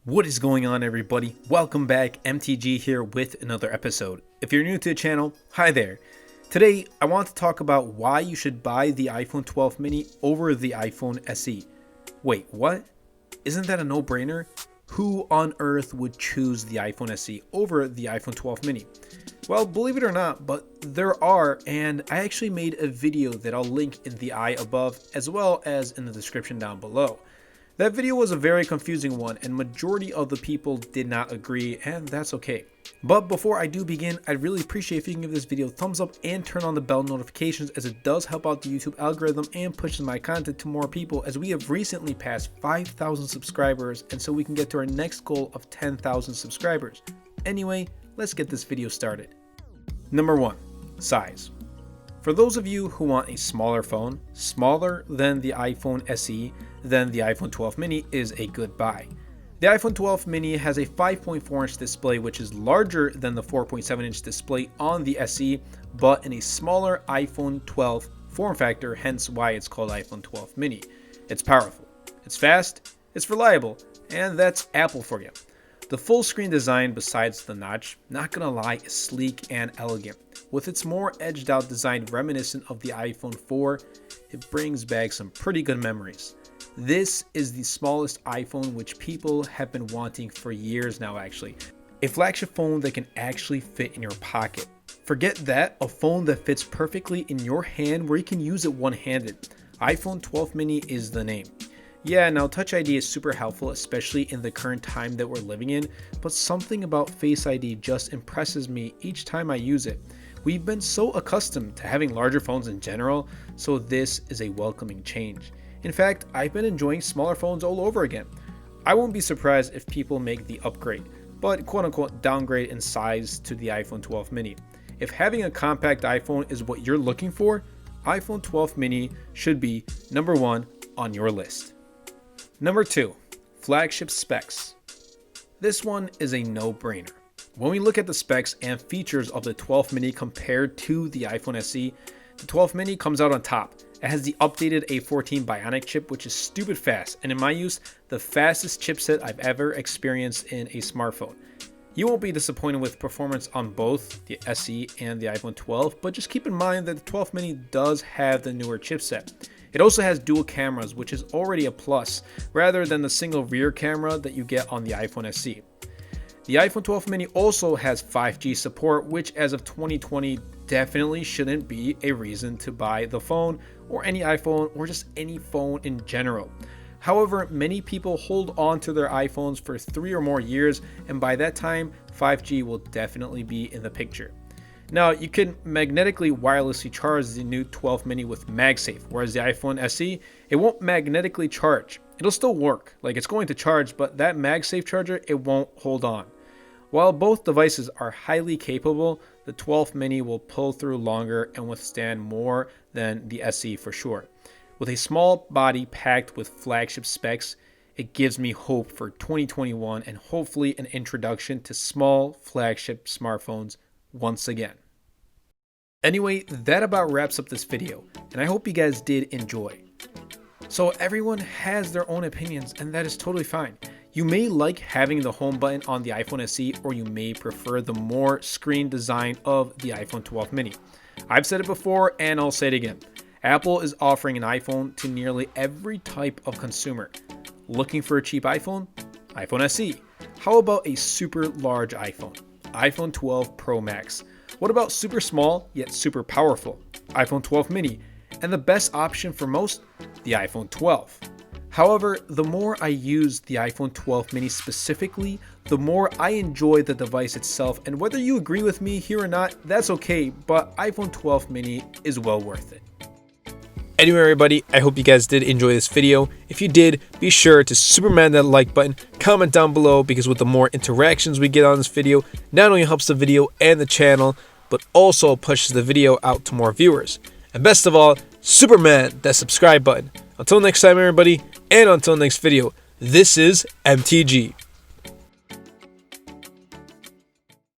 What is going on, everybody? Welcome back. MTG here with another episode. If you're new to the channel, hi there. Today I want to talk about why you should buy the iPhone 12 mini over the iPhone SE. Wait, what? Isn't that a no-brainer? Who on earth would choose the iPhone SE over the iPhone 12 mini? Well, believe it or not, but there are, and I actually made a video that I'll link in the eye above as well as in the description down below. That video was a very confusing one, and majority of the people did not agree, and that's okay. But before I do begin, I'd really appreciate if you can give this video a thumbs up and turn on the bell notifications, as it does help out the YouTube algorithm and pushes my content to more people, as we have recently passed 5,000 subscribers, and so we can get to our next goal of 10,000 subscribers. Anyway, let's get this video started. Number 1. Size. For those of you who want a smaller phone, smaller than the iPhone SE, then the iPhone 12 mini is a good buy. The iPhone 12 mini has a 5.4-inch display, which is larger than the 4.7-inch display on the SE, but in a smaller iPhone 12 form factor, hence why it's called iPhone 12 mini. It's powerful, it's fast, it's reliable, and that's Apple for you. The full screen design, besides the notch, not gonna lie, is sleek and elegant. With its more edged out design reminiscent of the iPhone 4, it brings back some pretty good memories. This is the smallest iPhone, which people have been wanting for years now actually. A flagship phone that can actually fit in your pocket. Forget that, a phone that fits perfectly in your hand where you can use it one-handed. iPhone 12 mini is the name. Yeah, now Touch ID is super helpful, especially in the current time that we're living in, but something about Face ID just impresses me each time I use it. We've been so accustomed to having larger phones in general, so this is a welcoming change. In fact, I've been enjoying smaller phones all over again. I won't be surprised if people make the upgrade, but quote-unquote downgrade in size to the iPhone 12 mini. If having a compact iPhone is what you're looking for, iPhone 12 mini should be number 1 on your list. Number 2, flagship specs. This one is a no-brainer. When we look at the specs and features of the 12 mini compared to the iPhone SE, the 12 mini comes out on top. It has the updated A14 Bionic chip, which is stupid fast, and in my use, the fastest chipset I've ever experienced in a smartphone. You won't be disappointed with performance on both the SE and the iPhone 12, but just keep in mind that the 12 mini does have the newer chipset. It also has dual cameras, which is already a plus, rather than the single rear camera that you get on the iPhone SE. The iPhone 12 mini also has 5G support, which as of 2020 definitely shouldn't be a reason to buy the phone or any iPhone or just any phone in general. However, many people hold on to their iPhones for 3 or more years, and by that time 5G will definitely be in the picture. Now, you can magnetically wirelessly charge the new 12 mini with MagSafe, whereas the iPhone SE, it won't magnetically charge. It'll still work, like it's going to charge, but that MagSafe charger, it won't hold on. While both devices are highly capable, the 12 mini will pull through longer and withstand more than the SE for sure. With a small body packed with flagship specs, it gives me hope for 2021 and hopefully an introduction to small flagship smartphones once again. Anyway, that about wraps up this video, and I hope you guys did enjoy. So everyone has their own opinions, and that is totally fine. You may like having the home button on the iPhone SE, or you may prefer the more screen design of the iPhone 12 mini. I've said it before and I'll say it again. Apple is offering an iPhone to nearly every type of consumer. Looking for a cheap iPhone? iPhone SE. How about a super large iPhone? iPhone 12 Pro Max. What about super small yet super powerful? iPhone 12 mini. And the best option for most? The iPhone 12. However, the more I use the iPhone 12 mini specifically, the more I enjoy the device itself, and whether you agree with me here or not, that's okay, but iPhone 12 mini is well worth it. Anyway, everybody, I hope you guys did enjoy this video. If you did, be sure to superman that like button, comment down below, because with the more interactions we get on this video, not only helps the video and the channel, but also pushes the video out to more viewers. And best of all, superman that subscribe button. Until next time, everybody, and until next video, this is MTG.